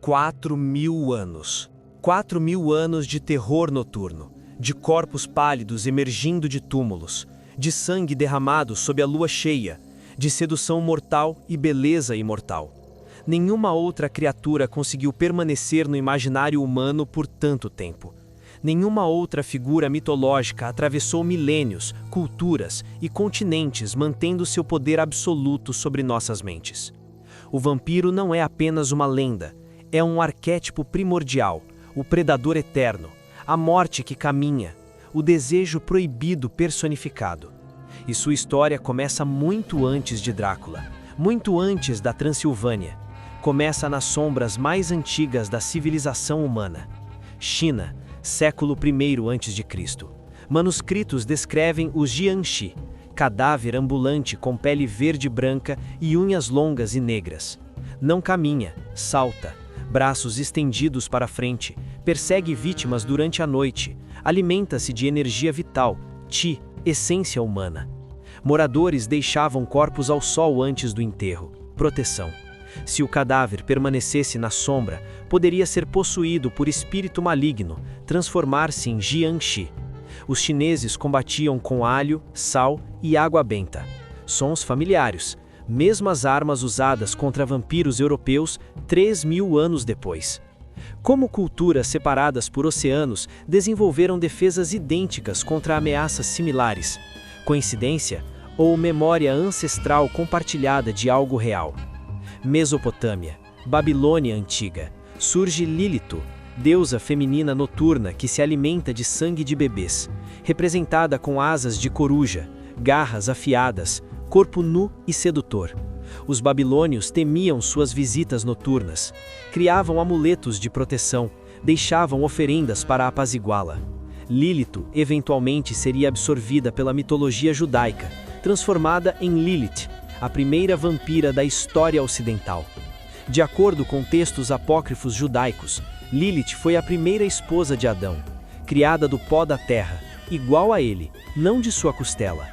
4.000 anos. 4.000 anos de terror noturno, de corpos pálidos emergindo de túmulos, de sangue derramado sob a lua cheia, de sedução mortal e beleza imortal. Nenhuma outra criatura conseguiu permanecer no imaginário humano por tanto tempo. Nenhuma outra figura mitológica atravessou milênios, culturas e continentes, mantendo seu poder absoluto sobre nossas mentes. O vampiro não é apenas uma lenda, é um arquétipo primordial, o predador eterno, a morte que caminha, o desejo proibido personificado. E sua história começa muito antes de Drácula, muito antes da Transilvânia. Começa nas sombras mais antigas da civilização humana. China, século I a.C. Manuscritos descrevem o Jiangxi, cadáver ambulante com pele verde branca e unhas longas e negras. Não caminha, salta, braços estendidos para frente, persegue vítimas durante a noite, alimenta-se de energia vital, Qi, essência humana. Moradores deixavam corpos ao sol antes do enterro, proteção. Se o cadáver permanecesse na sombra, poderia ser possuído por espírito maligno, transformar-se em Jiangxi. Os chineses combatiam com alho, sal e água benta. Sons familiares, mesmas armas usadas contra vampiros europeus 3.000 anos depois. Como culturas separadas por oceanos desenvolveram defesas idênticas contra ameaças similares? Coincidência ou memória ancestral compartilhada de algo real? Mesopotâmia, Babilônia Antiga, surge Lílito, deusa feminina noturna que se alimenta de sangue de bebês, representada com asas de coruja, garras afiadas, corpo nu e sedutor. Os babilônios temiam suas visitas noturnas, criavam amuletos de proteção, deixavam oferendas para apaziguá-la. Lílito eventualmente seria absorvida pela mitologia judaica, transformada em Lilith, a primeira vampira da história ocidental. De acordo com textos apócrifos judaicos, Lilith foi a primeira esposa de Adão, criada do pó da terra, igual a ele, não de sua costela.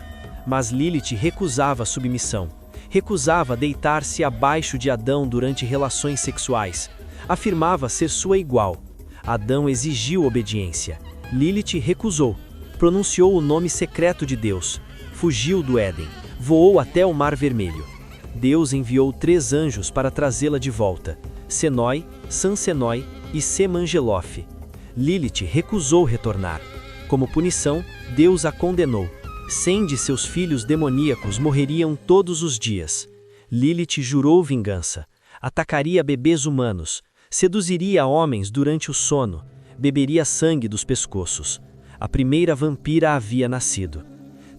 Mas Lilith recusava submissão, recusava deitar-se abaixo de Adão durante relações sexuais, afirmava ser sua igual. Adão exigiu obediência, Lilith recusou, pronunciou o nome secreto de Deus, fugiu do Éden, voou até o Mar Vermelho. Deus enviou 3 anjos para trazê-la de volta, Senói, Sansenói e Semangelofe. Lilith recusou retornar. Como punição, Deus a condenou. 100 de seus filhos demoníacos morreriam todos os dias. Lilith jurou vingança. Atacaria bebês humanos, seduziria homens durante o sono, beberia sangue dos pescoços. A primeira vampira havia nascido.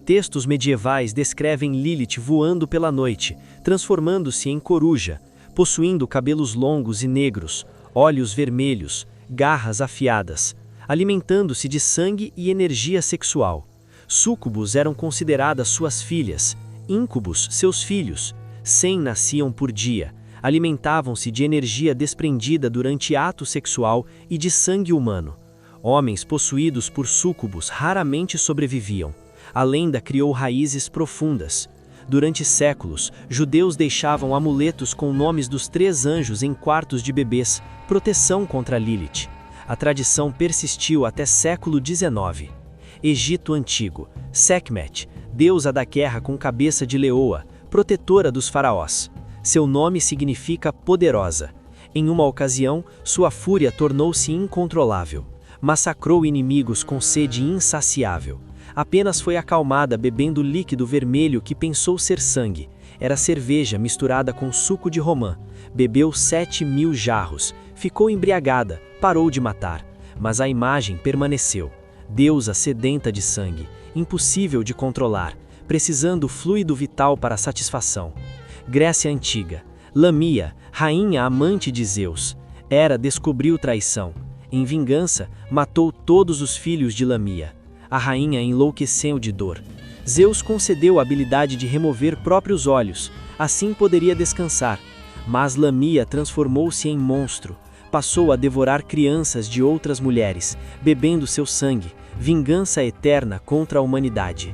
Textos medievais descrevem Lilith voando pela noite, transformando-se em coruja, possuindo cabelos longos e negros, olhos vermelhos, garras afiadas, alimentando-se de sangue e energia sexual. Súcubos eram consideradas suas filhas, íncubos seus filhos. 100 nasciam por dia, alimentavam-se de energia desprendida durante ato sexual e de sangue humano. Homens possuídos por súcubos raramente sobreviviam. A lenda criou raízes profundas. Durante séculos, judeus deixavam amuletos com nomes dos 3 anjos em quartos de bebês, proteção contra Lilith. A tradição persistiu até século XIX. Egito Antigo, Sekhmet, deusa da guerra com cabeça de leoa, protetora dos faraós. Seu nome significa poderosa. Em uma ocasião, sua fúria tornou-se incontrolável. Massacrou inimigos com sede insaciável. Apenas foi acalmada bebendo líquido vermelho que pensou ser sangue. Era cerveja misturada com suco de romã. Bebeu 7.000 jarros. Ficou embriagada, parou de matar. Mas a imagem permaneceu. Deusa sedenta de sangue, impossível de controlar, precisando fluido vital para satisfação. Grécia Antiga. Lamia, rainha amante de Zeus. Hera descobriu traição. Em vingança, matou todos os filhos de Lamia. A rainha enlouqueceu de dor. Zeus concedeu a habilidade de remover próprios olhos, assim poderia descansar. Mas Lamia transformou-se em monstro. Passou a devorar crianças de outras mulheres, bebendo seu sangue, vingança eterna contra a humanidade.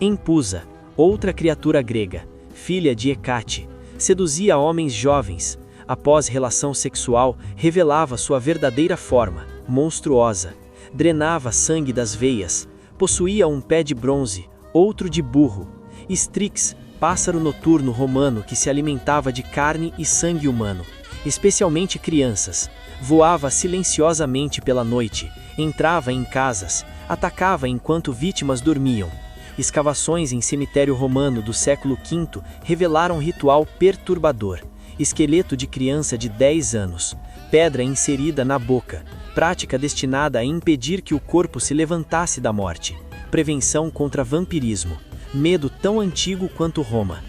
Empusa, outra criatura grega, filha de Hecate, seduzia homens jovens. Após relação sexual, revelava sua verdadeira forma, monstruosa. Drenava sangue das veias. Possuía um pé de bronze, outro de burro. Strix, pássaro noturno romano que se alimentava de carne e sangue humano, especialmente crianças. Voava silenciosamente pela noite, entrava em casas, atacava enquanto vítimas dormiam. Escavações em cemitério romano do século V revelaram ritual perturbador. Esqueleto de criança de 10 anos, pedra inserida na boca, prática destinada a impedir que o corpo se levantasse da morte. Prevenção contra vampirismo, medo tão antigo quanto Roma.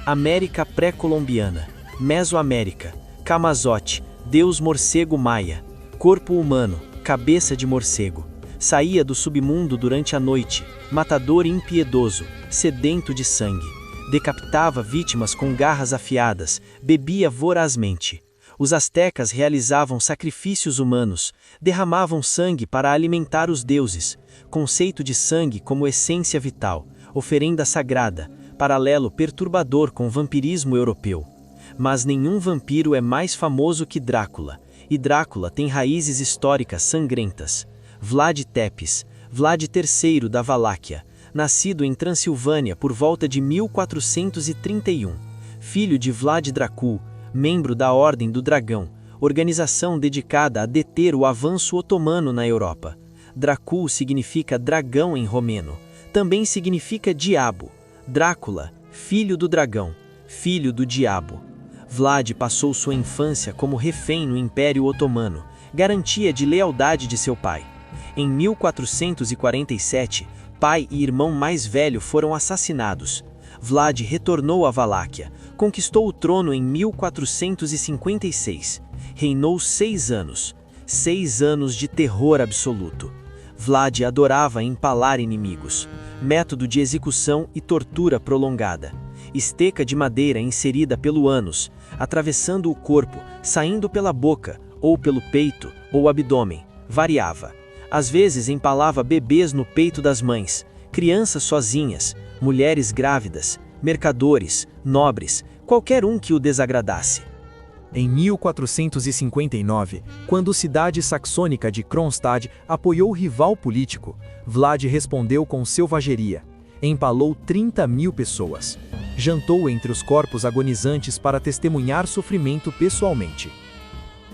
América pré-colombiana, Mesoamérica, Camazote, deus morcego maia, corpo humano, cabeça de morcego. Saía do submundo durante a noite, matador impiedoso, sedento de sangue. Decapitava vítimas com garras afiadas, bebia vorazmente. Os astecas realizavam sacrifícios humanos, derramavam sangue para alimentar os deuses. Conceito de sangue como essência vital, oferenda sagrada, paralelo perturbador com o vampirismo europeu. Mas nenhum vampiro é mais famoso que Drácula, e Drácula tem raízes históricas sangrentas. Vlad Tepes, Vlad III da Valáquia, nascido em Transilvânia por volta de 1431, filho de Vlad Dracul, membro da Ordem do Dragão, organização dedicada a deter o avanço otomano na Europa. Dracul significa dragão em romeno, também significa diabo. Drácula, filho do dragão, filho do diabo. Vlad passou sua infância como refém no Império Otomano, garantia de lealdade de seu pai. Em 1447, pai e irmão mais velho foram assassinados. Vlad retornou à Valáquia, conquistou o trono em 1456. Reinou 6 anos. 6 anos de terror absoluto. Vlad adorava empalar inimigos. Método de execução e tortura prolongada. Esteca de madeira inserida pelo ânus, atravessando o corpo, saindo pela boca, ou pelo peito, ou abdômen. Variava. Às vezes empalava bebês no peito das mães, crianças sozinhas, mulheres grávidas, mercadores, nobres, qualquer um que o desagradasse. Em 1459, quando a cidade saxônica de Kronstadt apoiou o rival político, Vlad respondeu com selvageria. Empalou 30.000 pessoas. Jantou entre os corpos agonizantes para testemunhar sofrimento pessoalmente.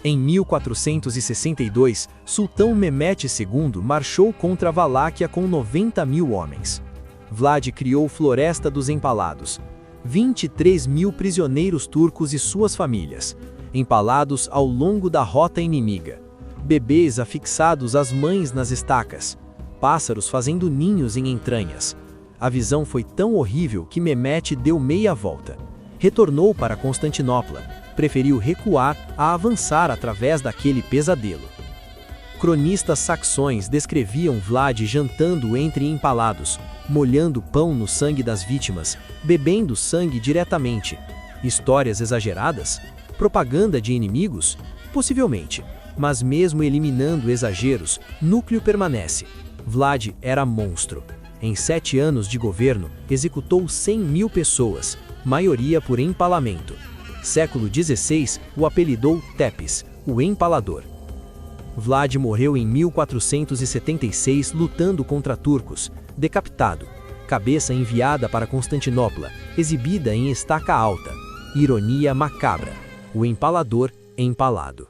Em 1462, Sultão Mehmed II marchou contra a Valáquia com 90.000 homens. Vlad criou Floresta dos Empalados. 23.000 prisioneiros turcos e suas famílias, empalados ao longo da rota inimiga. Bebês afixados às mães nas estacas. Pássaros fazendo ninhos em entranhas. A visão foi tão horrível que Mehmed deu meia volta. Retornou para Constantinopla. Preferiu recuar a avançar através daquele pesadelo. Cronistas saxões descreviam Vlad jantando entre empalados, molhando pão no sangue das vítimas, bebendo sangue diretamente. Histórias exageradas? Propaganda de inimigos? Possivelmente. Mas mesmo eliminando exageros, núcleo permanece. Vlad era monstro. Em 7 anos de governo, executou 100.000 pessoas, maioria por empalamento. Século XVI o apelidou Tepes, o empalador. Vlad morreu em 1476 lutando contra turcos, decapitado. Cabeça enviada para Constantinopla, exibida em estaca alta. Ironia macabra. O empalador empalado.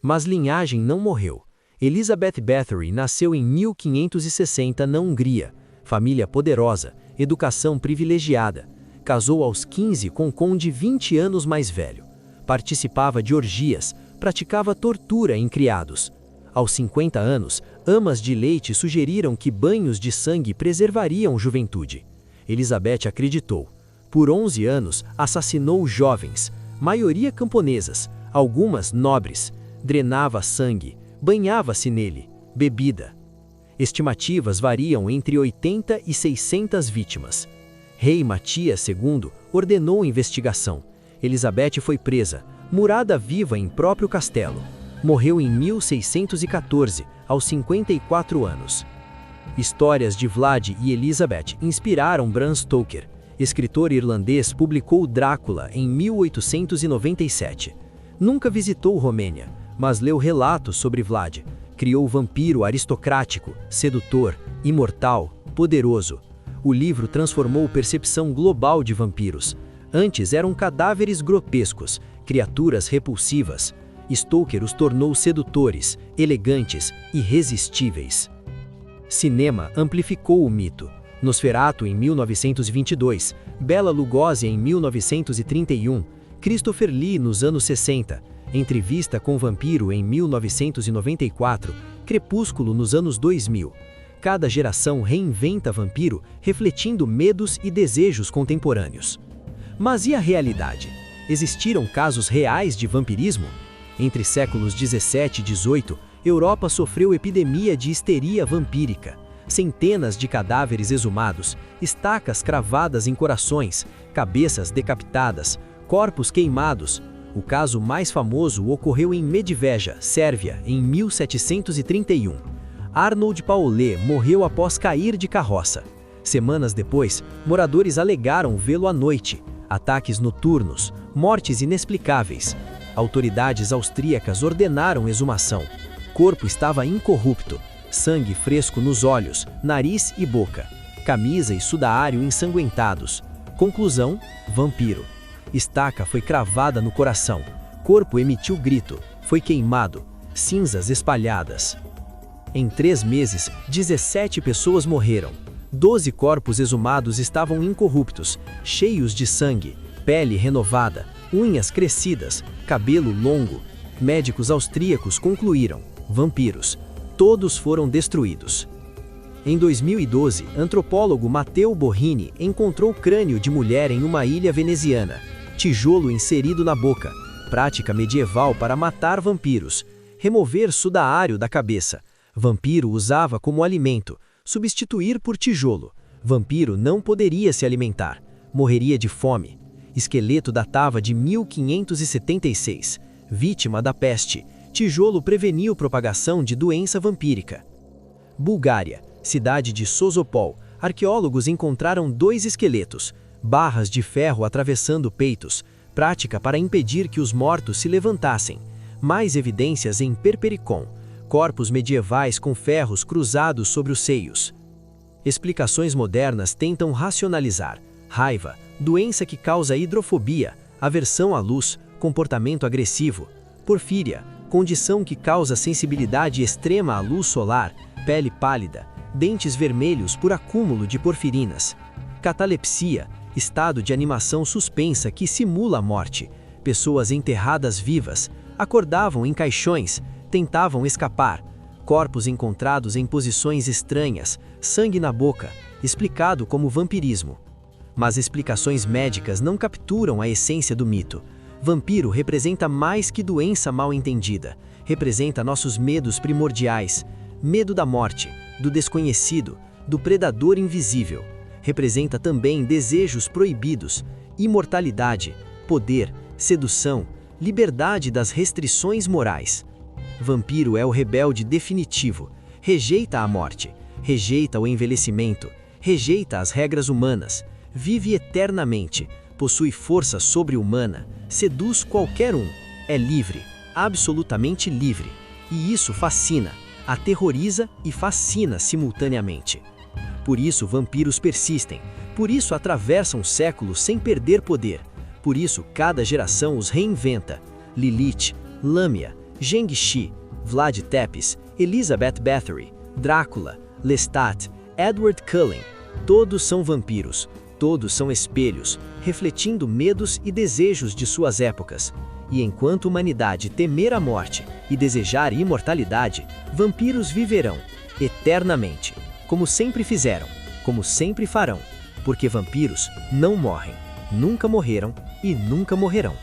Mas linhagem não morreu. Elizabeth Bathory nasceu em 1560 na Hungria. Família poderosa, educação privilegiada. Casou aos 15 com um conde 20 anos mais velho. Participava de orgias, praticava tortura em criados. Aos 50 anos, amas de leite sugeriram que banhos de sangue preservariam juventude. Elizabeth acreditou. Por 11 anos, assassinou jovens, maioria camponesas, algumas nobres. Drenava sangue, banhava-se nele, bebida. Estimativas variam entre 80 e 600 vítimas. Rei Matias II ordenou investigação. Elizabeth foi presa, murada viva em próprio castelo. Morreu em 1614, aos 54 anos. Histórias de Vlad e Elizabeth inspiraram Bram Stoker. Escritor irlandês publicou Drácula em 1897. Nunca visitou Romênia, mas leu relatos sobre Vlad. Criou o vampiro aristocrático, sedutor, imortal, poderoso. O livro transformou a percepção global de vampiros. Antes eram cadáveres grotescos, criaturas repulsivas. Stoker os tornou sedutores, elegantes, irresistíveis. Cinema amplificou o mito. Nosferatu em 1922, Bela Lugosi em 1931, Christopher Lee nos anos 60, Entrevista com o Vampiro em 1994, Crepúsculo nos anos 2000. Cada geração reinventa vampiro, refletindo medos e desejos contemporâneos. Mas e a realidade? Existiram casos reais de vampirismo? Entre séculos 17 e 18, Europa sofreu epidemia de histeria vampírica. Centenas de cadáveres exumados, estacas cravadas em corações, cabeças decapitadas, corpos queimados. O caso mais famoso ocorreu em Medveja, Sérvia, em 1731. Arnold Paolé morreu após cair de carroça. Semanas depois, moradores alegaram vê-lo à noite. Ataques noturnos, mortes inexplicáveis. Autoridades austríacas ordenaram exumação. Corpo estava incorrupto, sangue fresco nos olhos, nariz e boca. Camisa e sudário ensanguentados. Conclusão: vampiro. Estaca foi cravada no coração. Corpo emitiu grito. Foi queimado. Cinzas espalhadas. Em 3 meses, 17 pessoas morreram. 12 corpos exumados estavam incorruptos, cheios de sangue, pele renovada, unhas crescidas, cabelo longo. Médicos austríacos concluíram: vampiros. Todos foram destruídos. Em 2012, antropólogo Matteo Borrini encontrou crânio de mulher em uma ilha veneziana. Tijolo inserido na boca. Prática medieval para matar vampiros. Remover sudário da cabeça. Vampiro usava como alimento. Substituir por tijolo. Vampiro não poderia se alimentar. Morreria de fome. Esqueleto datava de 1576. Vítima da peste. Tijolo preveniu propagação de doença vampírica. Bulgária, cidade de Sozopol. Arqueólogos encontraram 2 esqueletos. Barras de ferro atravessando peitos. Prática para impedir que os mortos se levantassem. Mais evidências em Perpericon. Corpos medievais com ferros cruzados sobre os seios. Explicações modernas tentam racionalizar. Raiva, doença que causa hidrofobia, aversão à luz, comportamento agressivo. Porfíria, condição que causa sensibilidade extrema à luz solar, pele pálida, dentes vermelhos por acúmulo de porfirinas. Catalepsia, estado de animação suspensa que simula a morte. Pessoas enterradas vivas, acordavam em caixões, tentavam escapar. Corpos encontrados em posições estranhas, sangue na boca, explicado como vampirismo. Mas explicações médicas não capturam a essência do mito. Vampiro representa mais que doença mal entendida. Representa nossos medos primordiais. Medo da morte, do desconhecido, do predador invisível. Representa também desejos proibidos, imortalidade, poder, sedução, liberdade das restrições morais. Vampiro é o rebelde definitivo. Rejeita a morte, rejeita o envelhecimento, rejeita as regras humanas, vive eternamente, possui força sobre-humana, seduz qualquer um, é livre, absolutamente livre. E isso fascina, aterroriza e fascina simultaneamente. Por isso vampiros persistem, por isso atravessam séculos sem perder poder, por isso cada geração os reinventa. Lilith, Lâmia, Zheng-Shi, Vlad Tepes, Elizabeth Bathory, Drácula, Lestat, Edward Cullen, todos são vampiros, todos são espelhos, refletindo medos e desejos de suas épocas. E enquanto a humanidade temer a morte e desejar imortalidade, vampiros viverão eternamente, como sempre fizeram, como sempre farão, porque vampiros não morrem, nunca morreram e nunca morrerão.